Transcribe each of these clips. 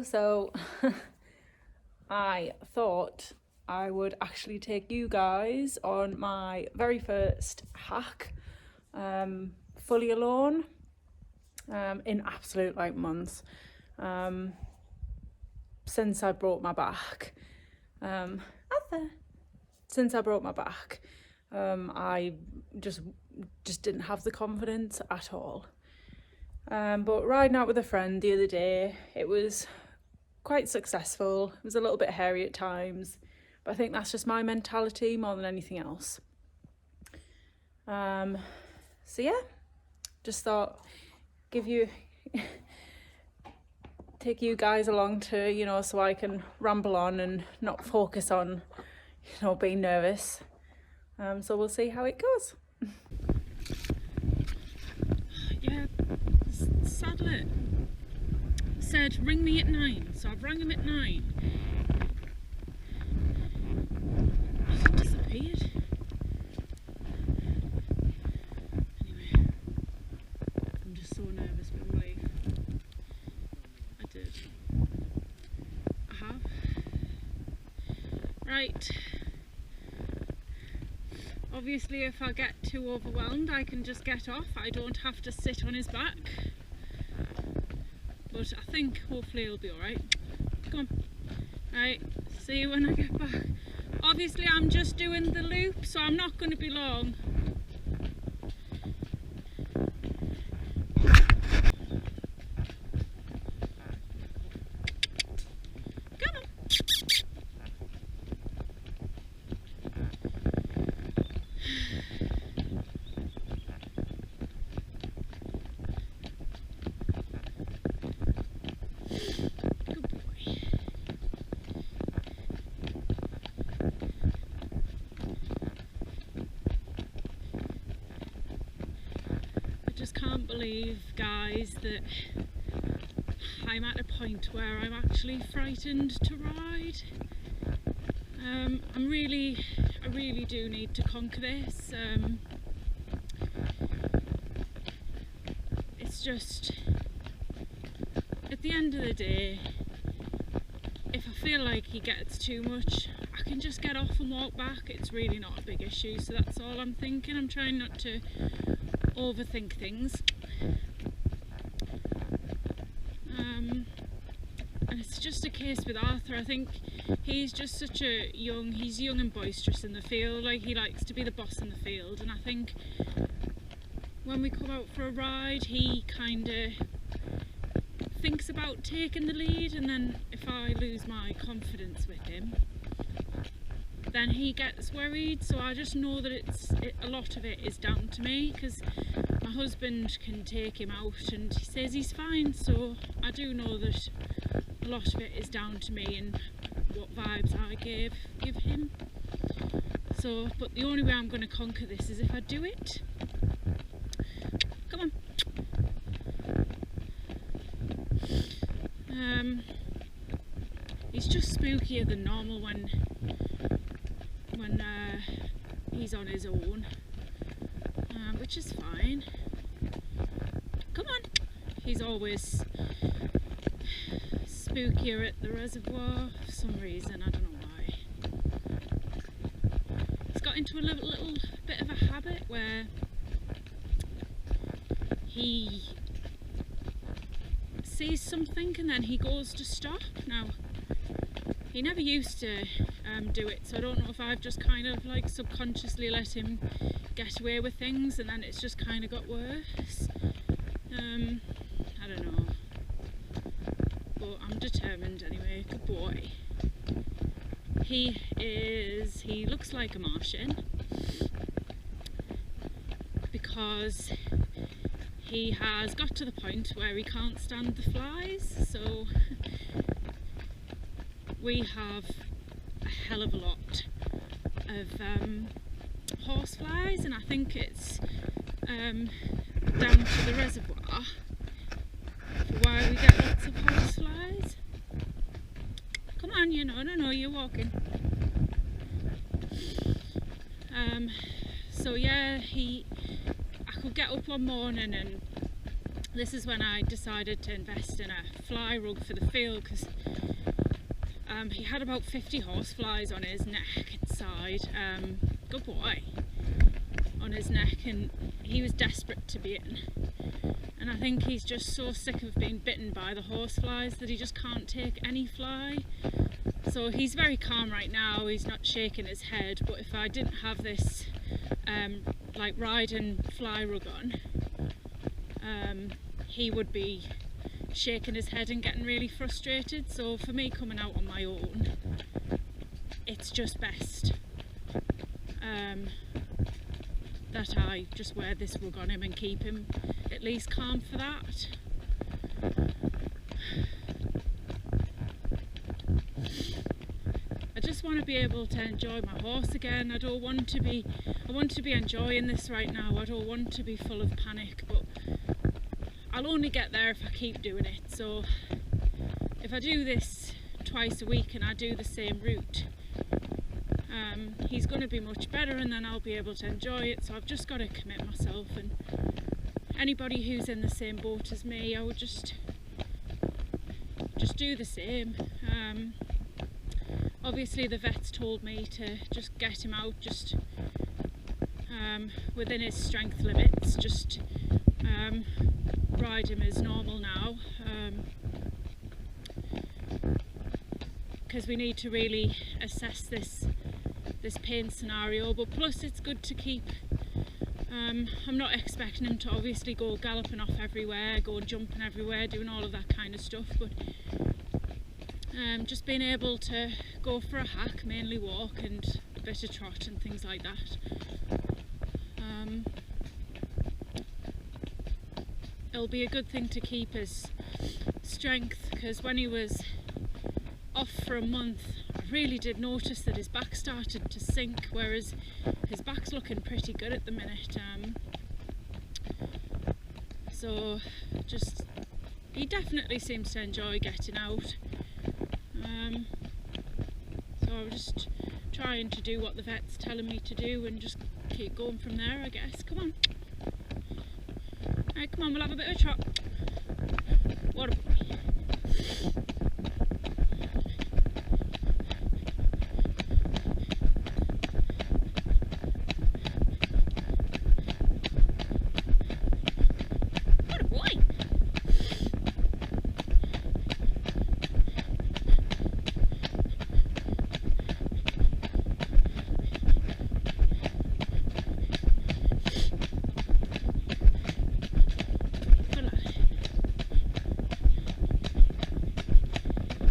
So I thought I would actually take you guys on my very first hack, fully alone, in absolute like months, since I broke my back. Since I broke my back, I just didn't have the confidence at all. But riding out with a friend the other day, it was quite successful. It was a little bit hairy at times, but I think that's just my mentality more than anything else. So yeah, just thought take you guys along to, so I can ramble on and not focus on, being nervous. So we'll see how it goes. Yeah, Sadler said ring me at 9, so I've rang him at 9. He disappeared. Anyway, I'm just so nervous for relief. I did. I have. Right. Obviously, if I get too overwhelmed, I can just get off. I don't have to sit on his back. But I think hopefully it'll be alright. Come on. Right, see you when I get back. Obviously, I'm just doing the loop, so I'm not going to be long. Can't believe, guys, that I'm at a point where I'm actually frightened to ride. I really do need to conquer this. It's just, at the end of the day, if I feel like he gets too much, I can just get off and walk back. It's really not a big issue, so that's all I'm thinking. I'm trying not to overthink things, and it's just a case with Arthur. I think he's just he's young and boisterous in the field, like he likes to be the boss in the field, and I think when we come out for a ride he kind of thinks about taking the lead, and then if I lose my confidence with him, then he gets worried. So I just know that a lot of it is down to me, because my husband can take him out and he says he's fine, so I do know that a lot of it is down to me and what vibes I give him. So, but the only way I'm going to conquer this is if I do it. Come on. He's just spookier than normal when he's on his own, which is fine. Come on. He's always spookier at the reservoir for some reason, I don't know why. He's got into a little bit of a habit where he sees something and then he goes to stop. Now, he never used to do it, so I don't know if I've just kind of like subconsciously let him get away with things, and then it's just kind of got worse. I don't know, but I'm determined anyway. Good boy. He looks like a Martian because he has got to the point where he can't stand the flies, so we have a hell of a lot of horse flies, and I think it's down to the reservoir for why we get lots of horse flies. Come on, no, you're walking. So yeah, I could get up one morning and this is when I decided to invest in a fly rug for the field, because he had about 50 horse flies on his neck inside. Good boy. On his neck, and he was desperate to be bitten. And I think he's just so sick of being bitten by the horse flies that he just can't take any fly. So he's very calm right now, he's not shaking his head, but if I didn't have this like riding fly rug on, he would be shaking his head and getting really frustrated. So for me, coming out on my own, it's just best that I just wear this rug on him and keep him at least calm for that. I just want to be able to enjoy my horse again. I want to be enjoying this right now. I don't want to be full of panic, but I'll only get there if I keep doing it. So if I do this twice a week and I do the same route, he's going to be much better, and then I'll be able to enjoy it. So I've just got to commit myself, and anybody who's in the same boat as me, I would just do the same. Obviously the vets told me to just get him out, just within his strength limits, just ride him as normal now, because we need to really assess this pain scenario. But plus it's good to keep, I'm not expecting him to obviously go galloping off everywhere, go jumping everywhere, doing all of that kind of stuff, but just being able to go for a hack, mainly walk, and a bit of trot and things like that. It'll be a good thing to keep his strength, because when he was off for a month, I really did notice that his back started to sink, whereas his back's looking pretty good at the minute. So just, he definitely seems to enjoy getting out. So I'm just trying to do what the vet's telling me to do and just keep going from there, I guess. Come on. Alright, come on, we'll have a bit of a trot. What a boy.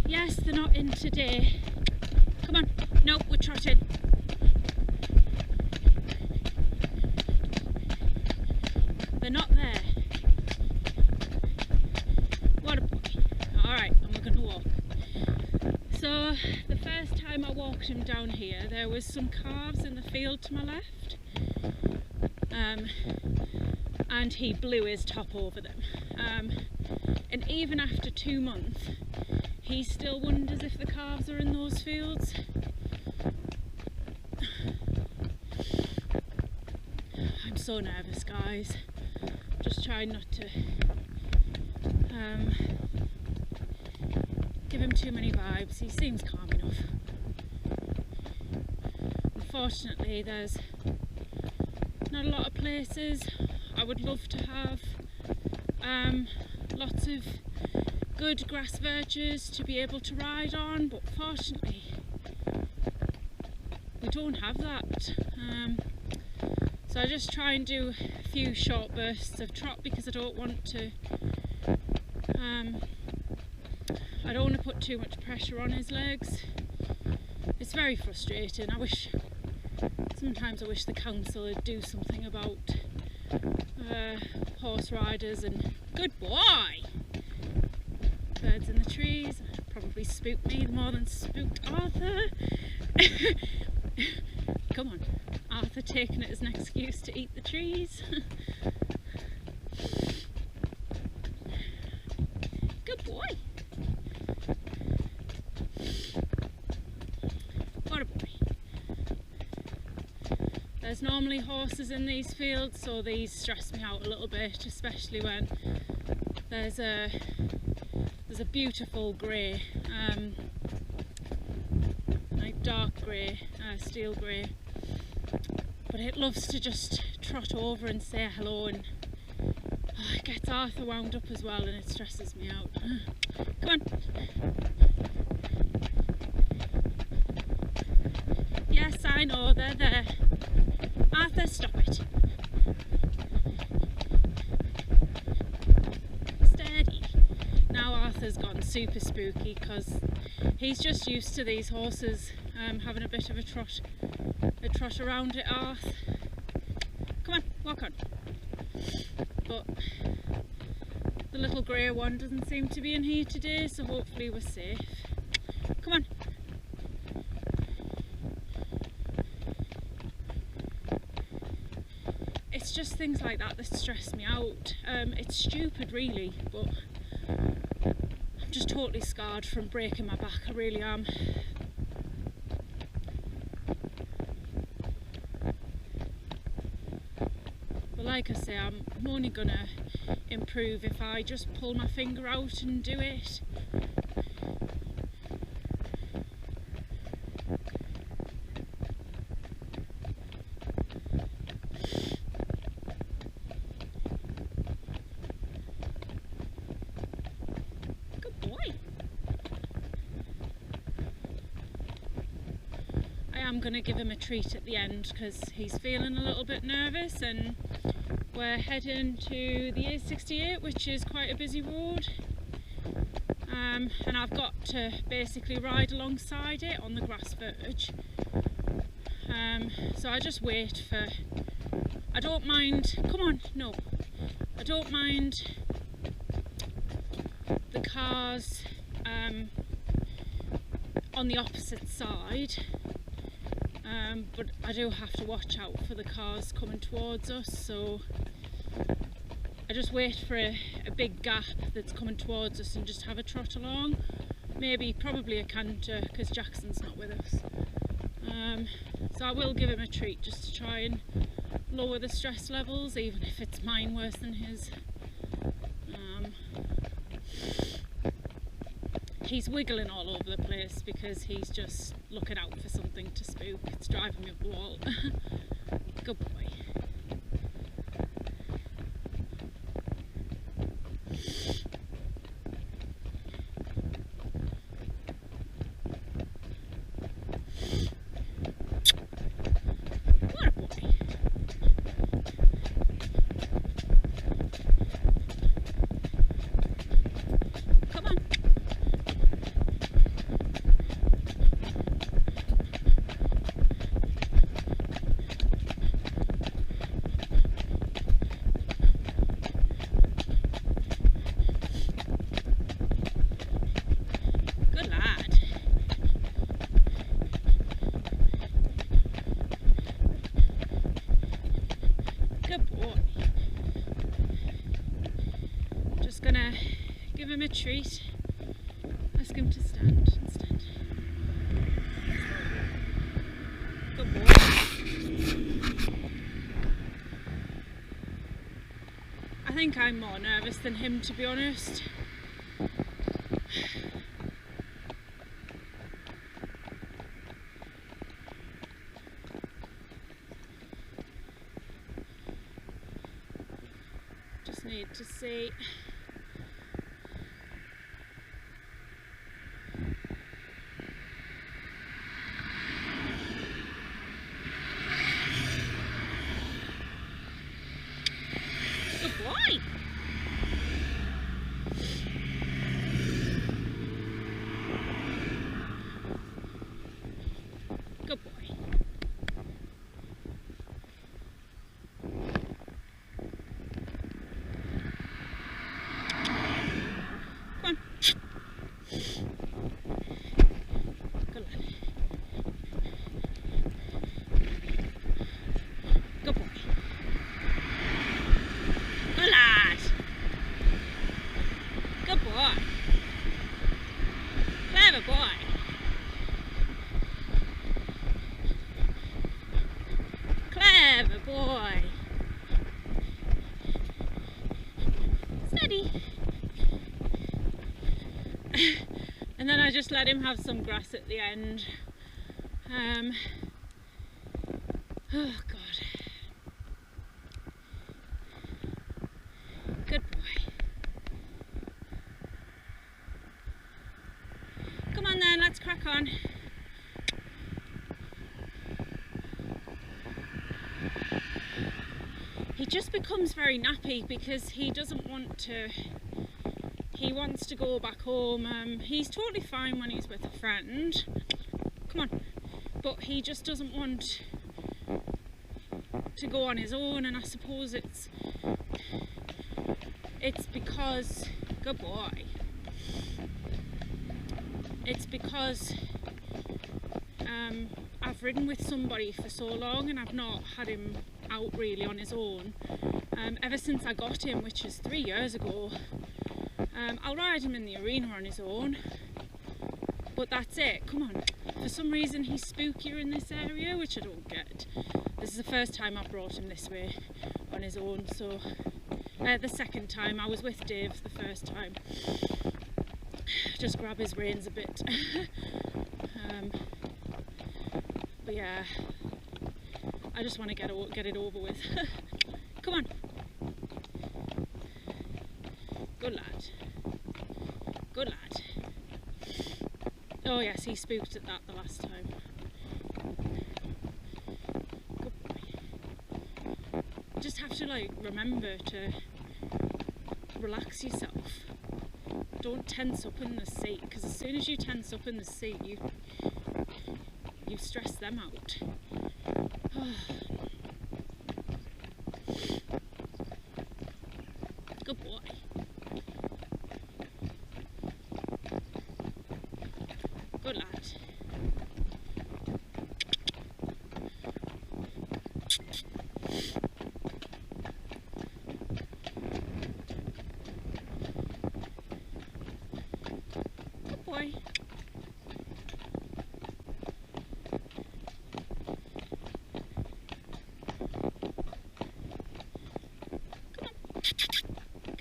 Yes, they're not in today. Come on. No, we're trotting. They're not there. What a boy. Alright, and we're going to walk. So, the first time I walked him down here, there was some calves in the field to my left. And he blew his top over them. And even after 2 months, he still wonders if the calves are in those fields. I'm so nervous, guys. Just trying not to give him too many vibes. He seems calm enough. Unfortunately, there's not a lot of places. I would love to have lots of good grass verges to be able to ride on, but fortunately we don't have that. So I just try and do a few short bursts of trot, because I don't want to put too much pressure on his legs. It's very frustrating. Sometimes I wish the council would do something about horse riders. And good boy! Birds in the trees probably spooked me more than spooked Arthur. Come on, Arthur taking it as an excuse to eat the trees. Good boy. What a boy. There's normally horses in these fields, so these stress me out a little bit, especially when there's a beautiful grey, like dark grey, steel grey, but it loves to just trot over and say hello, and it gets Arthur wound up as well, and it stresses me out. Come on. Yes, I know, they're there. Arthur, stop it. Steady. Now Arthur's gone super spooky because he's just used to these horses having a bit of a trot around it, Arth. Come on, walk on. But the little grey one doesn't seem to be in here today, so hopefully we're safe. Come on. It's just things like that stress me out. It's stupid really, but I'm just totally scarred from breaking my back, I really am. But like I say, I'm only gonna improve if I just pull my finger out and do it. Good boy. I am gonna give him a treat at the end because he's feeling a little bit nervous, and we're heading to the A68, which is quite a busy road, and I've got to basically ride alongside it on the grass verge. So I just wait for, I don't mind, come on, no, I don't mind the cars on the opposite side, but I do have to watch out for the cars coming towards us, so I just wait for a big gap that's coming towards us and just have a trot along. Probably a canter because Jackson's not with us. So I will give him a treat just to try and lower the stress levels, even if it's mine worse than his. He's wiggling all over the place because he's just looking out for something to spook. It's driving me up the wall. Good boy. Gonna give him a treat, ask him to stand instead. Good boy. I think I'm more nervous than him, to be honest. Just need to see. Boy. Good boy. Come on. Good lad. Good boy. Good lad. Good boy. Clever boy. Clever boy. Steady. And then I just let him have some grass at the end. Oh God. Good boy. Come on then, let's crack on. He just becomes very nappy because he doesn't want to, he wants to go back home. He's totally fine when he's with a friend. Come on. But he just doesn't want to go on his own, and I suppose it's because, good boy, it's because I've ridden with somebody for so long and I've not had him out really on his own ever since I got him, which is 3 years ago. I'll ride him in the arena on his own, but that's it. Come on. For some reason he's spookier in this area, which I don't get. This is the first time I brought him this way on his own, so the second time. I was with Dave the first time. Just grab his reins a bit. But yeah, I just want to get it over with. Come on. Good lad. Good lad. Oh yes, he spooked at that the last time. Good boy. You just have to like remember to relax yourself. Don't tense up in the seat, because as soon as you tense up in the seat, you stress them out. Good boy. Good lad. Good boy.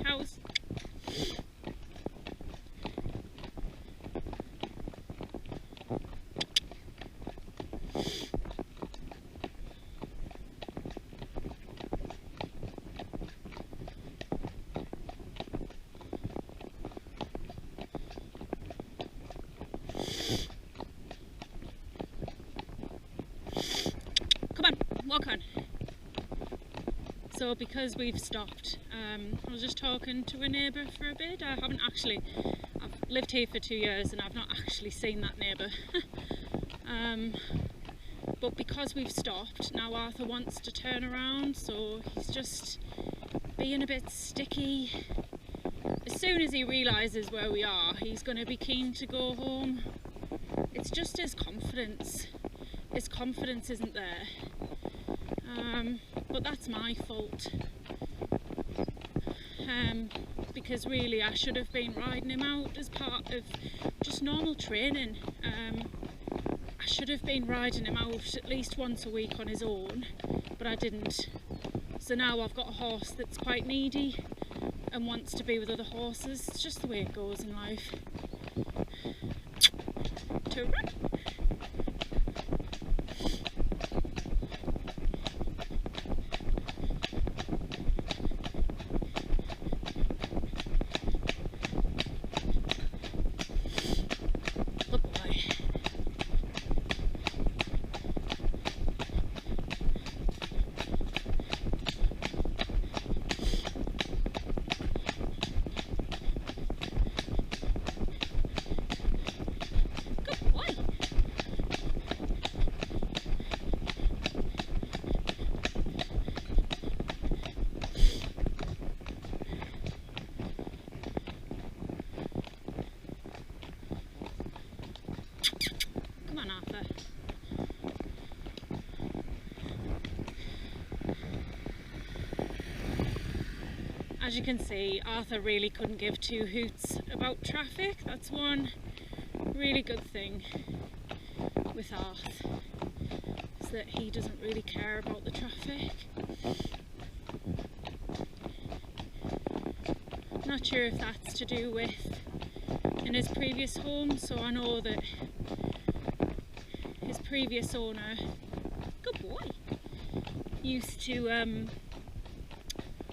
Cows. Come on, walk on. So because we've stopped, I was just talking to a neighbour for a bit. I've lived here for 2 years and I've not actually seen that neighbour. But because we've stopped, now Arthur wants to turn around, so he's just being a bit sticky. As soon as he realises where we are, he's going to be keen to go home. It's just his confidence. His confidence isn't there. But that's my fault. Because really I should have been riding him out as part of just normal training. I should have been riding him out at least once a week on his own, but I didn't. So now I've got a horse that's quite needy and wants to be with other horses. It's just the way it goes in life. As you can see, Arthur really couldn't give two hoots about traffic. That's one really good thing with Arth, is that he doesn't really care about the traffic. Not sure if that's to do with in his previous home, so I know that his previous owner, good boy, used to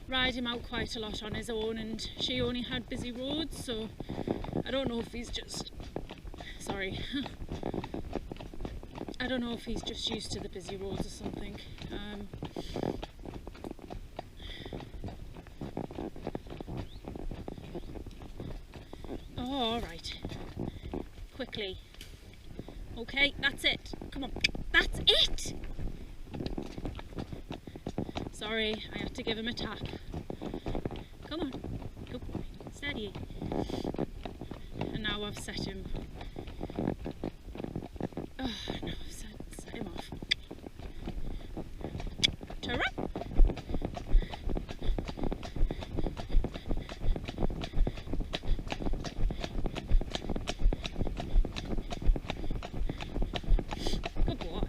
ride him out quite a lot on his own, and she only had busy roads, so I don't know if he's just, sorry, I don't know if he's just used to the busy roads or something. Oh, alright. Quickly. Okay, that's it. Come on. That's it! Sorry, I had to give him a tap. Come on. Good boy. Steady. And now I've set him. Oh, now I've set him off. Turn around. Good boy.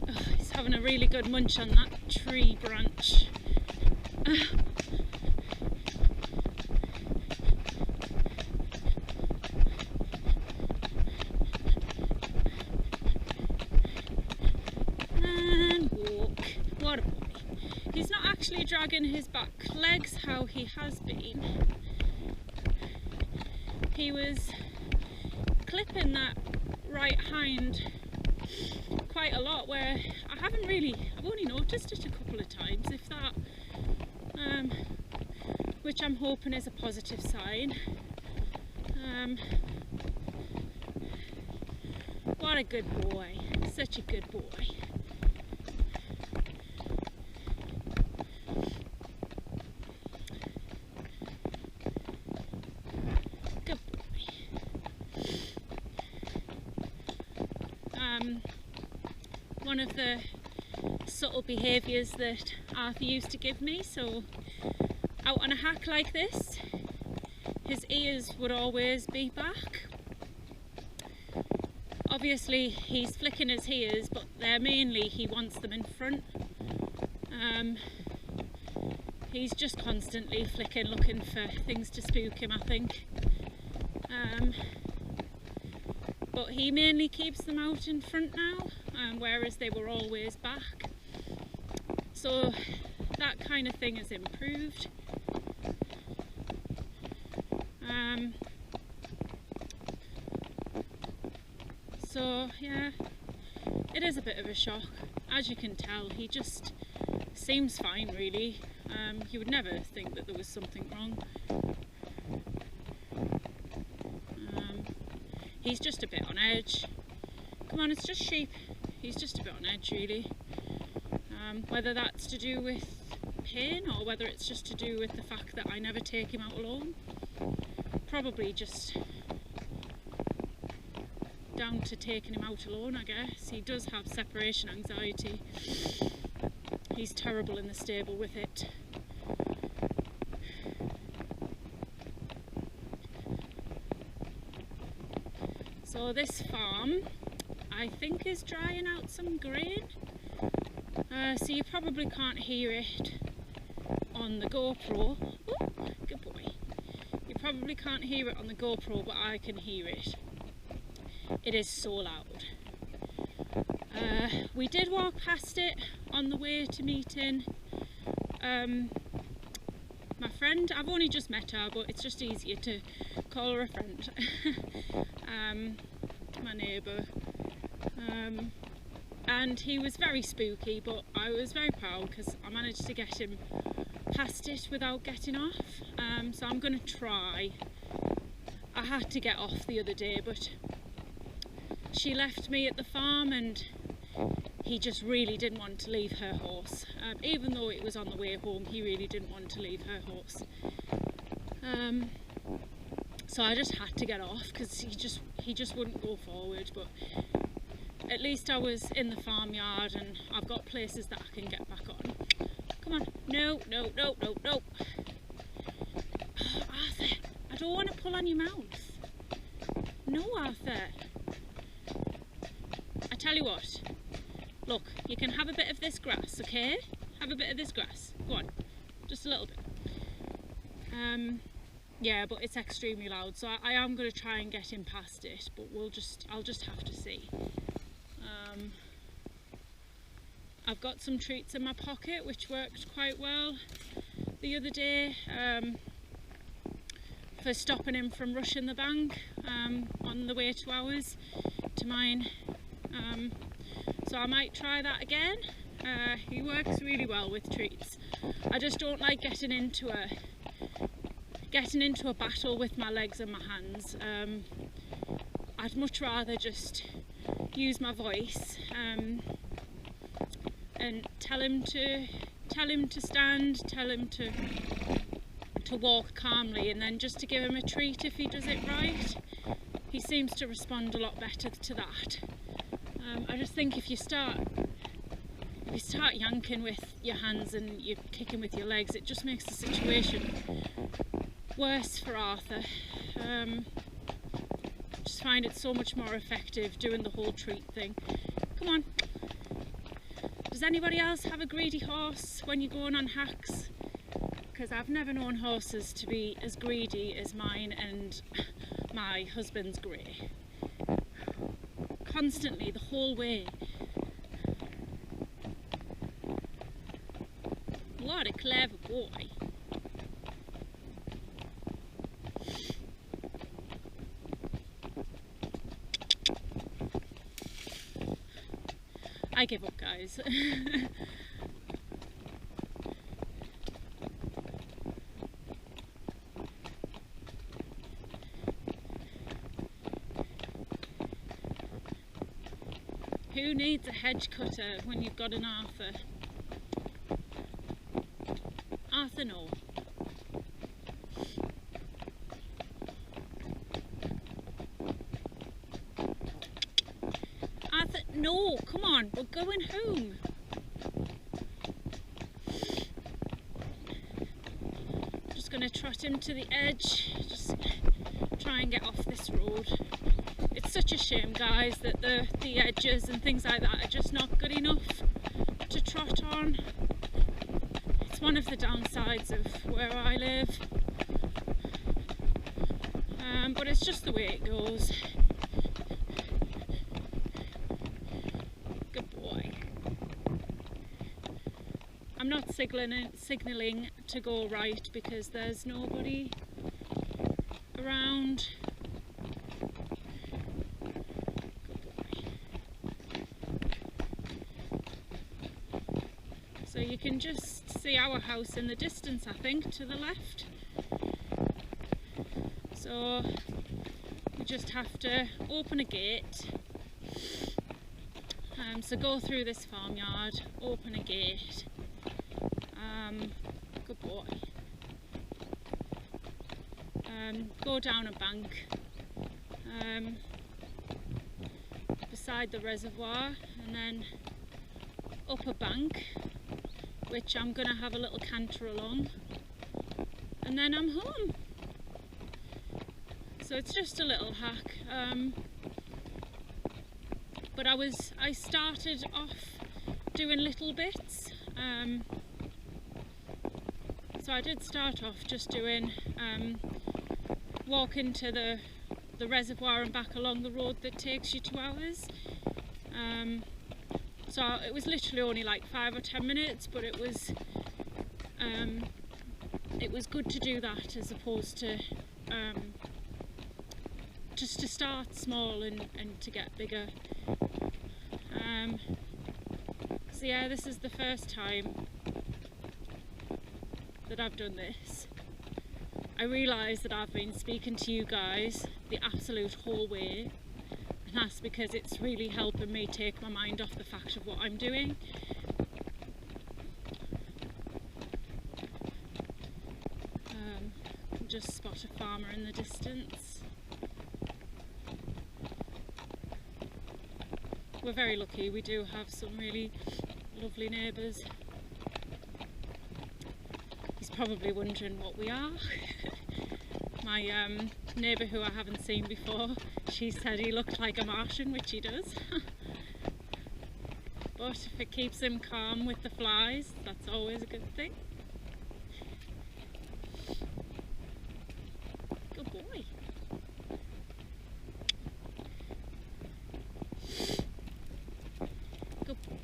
Oh, he's having a really good munch on that tree branch. And walk. What a boy. He's not actually dragging his back legs how he has been. He was clipping that right hind quite a lot, where I've only noticed it a couple of times, if that, which I'm hoping is a positive sign. What a good boy, such a good boy. Good boy. One of the subtle behaviours that Arthur used to give me, so out on a hack like this, his ears would always be back. Obviously he's flicking his ears, but they're mainly, he wants them in front. He's just constantly flicking, looking for things to spook him, I think. But he mainly keeps them out in front now, whereas they were always back. So that kind of thing has improved. So yeah, it is a bit of a shock. As you can tell, he just seems fine really. You would never think that there was something wrong. He's just a bit on edge. Come on, it's just sheep. He's just a bit on edge really. Whether that's to do with pain or whether it's just to do with the fact that I never take him out alone. Probably just down to taking him out alone, I guess. He does have separation anxiety. He's terrible in the stable with it. So this farm, I think, is drying out some grain. So you probably can't hear it on the GoPro. Oh, good boy. You probably can't hear it on the GoPro, but I can hear it. It is so loud. We did walk past it on the way to meeting my friend. I've only just met her, but it's just easier to call her a friend. My neighbour. And he was very spooky, but I was very proud because I managed to get him past it without getting off. So I'm going to try. I had to get off the other day, but she left me at the farm and he just really didn't want to leave her horse. Even though it was on the way home, he really didn't want to leave her horse. So I just had to get off because he just wouldn't go forward. But at least I was in the farmyard and I've got places that I can get back on. Come on. No, no, no, no, no. Oh, Arthur, I don't want to pull on your mouth. No, Arthur. tell you what, look, you can have a bit of this grass, okay? Have a bit of this grass. Go on, just a little bit. Yeah, but it's extremely loud, so I am going to try and get him past it, but I'll just have to see. I've got some treats in my pocket which worked quite well the other day for stopping him from rushing the bank on the way to ours, to mine. So I might try that again. He works really well with treats. I just don't like getting into a battle with my legs and my hands. I'd much rather just use my voice and tell him to stand, tell him to walk calmly, and then just to give him a treat if he does it right. He seems to respond a lot better to that. I just think if you start yanking with your hands and you're kicking with your legs, it just makes the situation worse for Arthur. Just find it so much more effective doing the whole treat thing. Come on. Does anybody else have a greedy horse when you're going on hacks? Because I've never known horses to be as greedy as mine and my husband's grey. Constantly, the whole way. What a clever boy. I give up, guys. Who needs a hedge cutter when you've got an Arthur? Arthur, no. Arthur, no, come on, we're going home. Just gonna trot him to the edge, just try and get off this road. It's such a shame, guys, that the edges and things like that are just not good enough to trot on. It's one of the downsides of where I live, but it's just the way it goes. Good boy. I'm not signalling to go right because there's nobody around. So you can just see our house in the distance, I think, to the left. So we just have to open a gate. So go through this farmyard, open a gate. Good boy. Go down a bank beside the reservoir, and then up a bank, which I'm going to have a little canter along, and then I'm home. So it's just a little hack, but I started off doing little bits, so I did start off just doing walking to the reservoir and back along the road that takes you to ours. So it was literally only like 5 or 10 minutes, but it was good to do that as opposed to just to start small and to get bigger. So yeah, this is the first time that I've done this. I realise that I've been speaking to you guys the absolute whole way, and that's because it's really helping me take my mind off the fact of what I'm doing. Just spot a farmer in the distance. We're very lucky, we do have some really lovely neighbours. He's probably wondering what we are. My neighbour, who I haven't seen before, she said he looked like a Martian, which he does. But if it keeps him calm with the flies, that's always a good thing. Good boy. Good boy.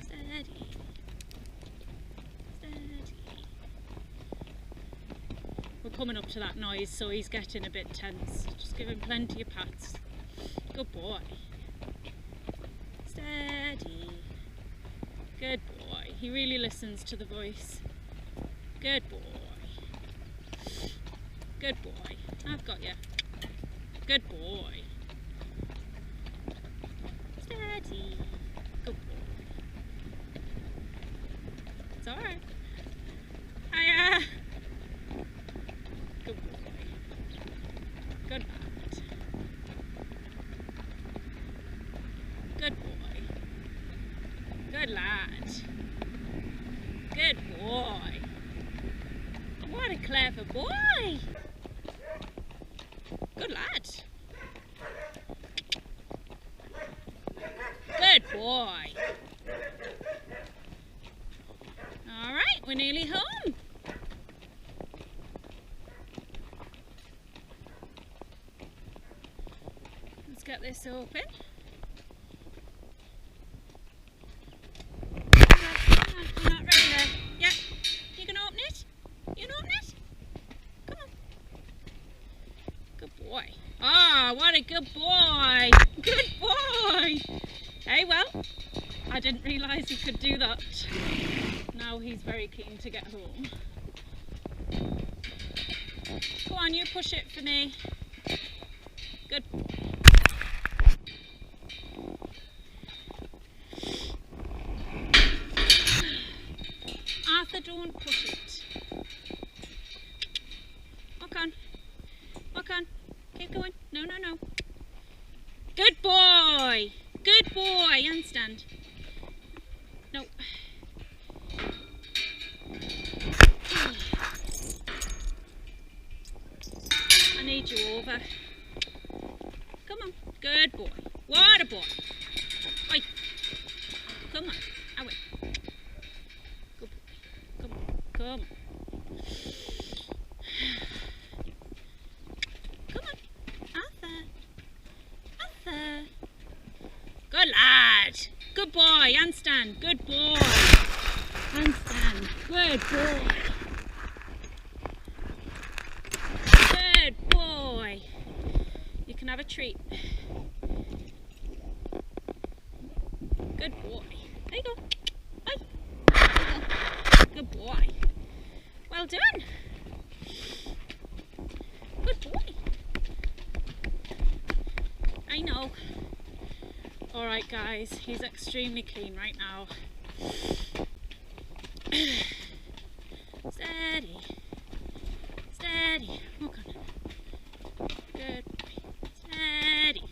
Steady. Steady. We're coming up to that noise, so he's getting a bit tense. Just give him plenty of pats. Good boy. Steady. Good boy. He really listens to the voice. Good boy. Good boy. I've got you. Good boy. Steady. Good boy. It's alright. Hiya. Good boy. Good lad. Good boy. Good lad. Good boy. What a clever boy. Good lad. Good boy. Alright, we're nearly home. Let's get this open. You're not ready there. Yeah, you can open it? You can open it? Come on. Good boy. Ah, what a good boy. Good boy. Hey, well, I didn't realise he could do that. Now he's very keen to get home. Go on, you push it for me. Good. Arthur, don't push it. Walk on. Walk on. Keep going. No, no, no. Good boy. Good boy. Handstand. No. I need you over. Come on. Good boy. What a boy. Oi. Come on. Away. Good boy. Come on. Come on. Come on. Arthur. Arthur. Good lad. Good boy. Handstand. Good boy. Handstand. Good boy. Good boy. You can have a treat. Good boy. There you go. Hi. Good boy. Well done. Good boy. I know. Alright guys, he's extremely keen right now. Steady. Steady. Walk on. Good boy. Steady.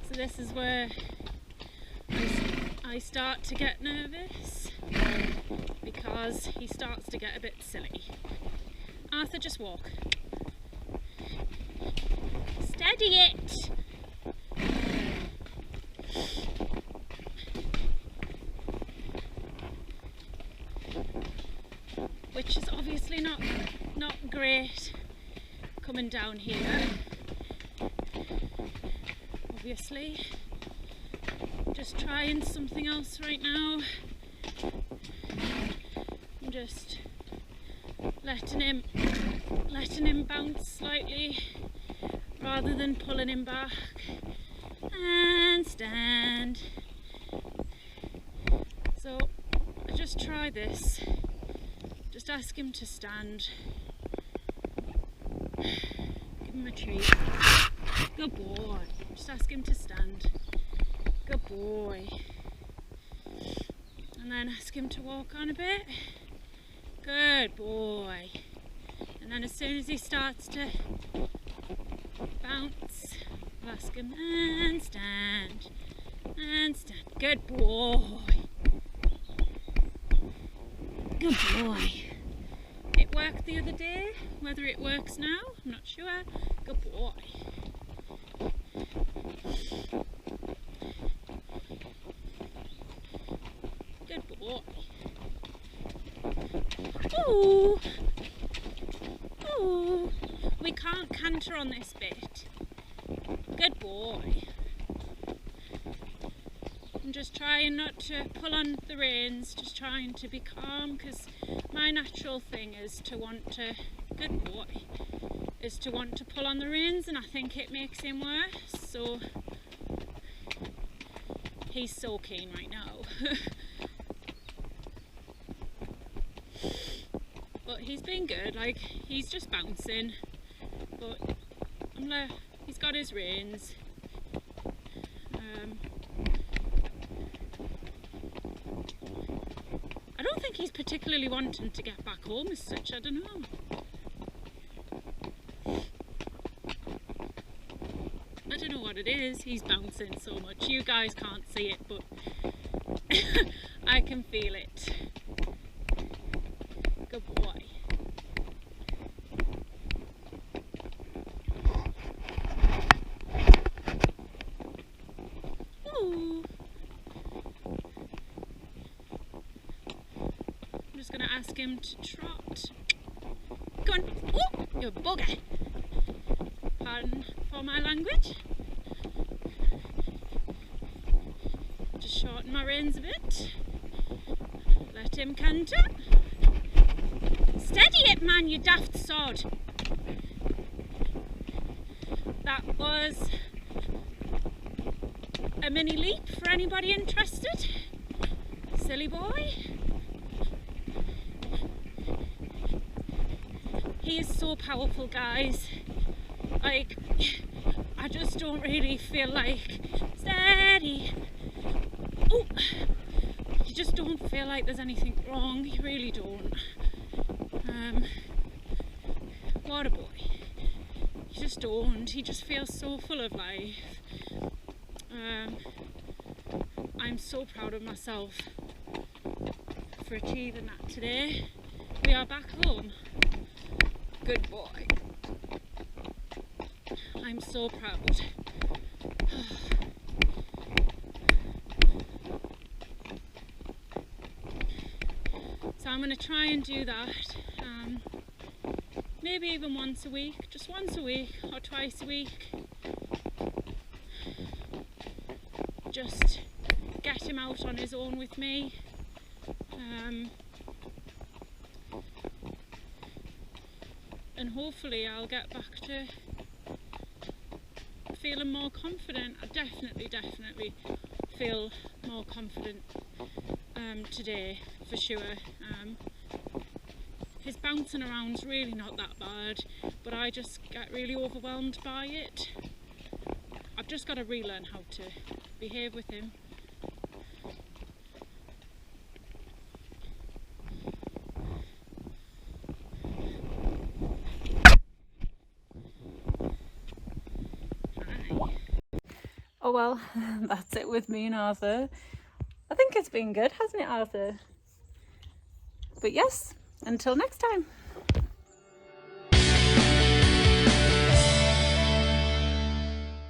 So this is where I start to get nervous because he starts to get a bit silly. Arthur, just walk. Steady it. Which is obviously not great coming down here. Obviously. Just trying something else right now. I'm just letting him bounce slightly rather than pulling him back. And stand. So I just try this. Just ask him to stand. Give him a treat. Good boy. Just ask him to stand. Good boy. And then ask him to walk on a bit. Good boy. And then as soon as he starts to bounce, I'll ask him, and stand. And stand. Good boy. Good boy. It worked the other day. Whether it works now, I'm not sure. Good boy. centre on this bit. Good boy. I'm just trying not to pull on the reins, just trying to be calm, because my natural thing is to want to, good boy, is to want to pull on the reins, and I think it makes him worse. So he's so keen right now. But he's been good, like he's just bouncing, but I'm like, he's got his reins. I don't think he's particularly wanting to get back home as such, I don't know. I don't know what it is, he's bouncing so much. You guys can't see it, but I can feel it. Good boy. Ooh. I'm just going to ask him to trot. Go on. Ooh, you bugger. Pardon for my language. Just shorten my reins a bit. Let him canter. Steady it, man, you daft sod. That was a mini leap for anybody interested. Silly boy. He is so powerful, guys. Like, I just don't really feel like, steady. Oh, you just don't feel like there's anything wrong. You really don't. What a boy. You just don't. He just feels so full of life. I'm so proud of myself for achieving that today. We are back home. Good boy. I'm so proud. So I'm going to try and do that. Maybe even once a week, just once a week or twice a week. Just get him out on his own with me. And hopefully I'll get back to feeling more confident. I definitely feel more confident today, for sure. His bouncing around's really not that bad, but I just get really overwhelmed by it. I've just got to relearn how to behave with him. Hi. Oh well, that's it with me and Arthur. I think it's been good, hasn't it, Arthur? But yes, until next time.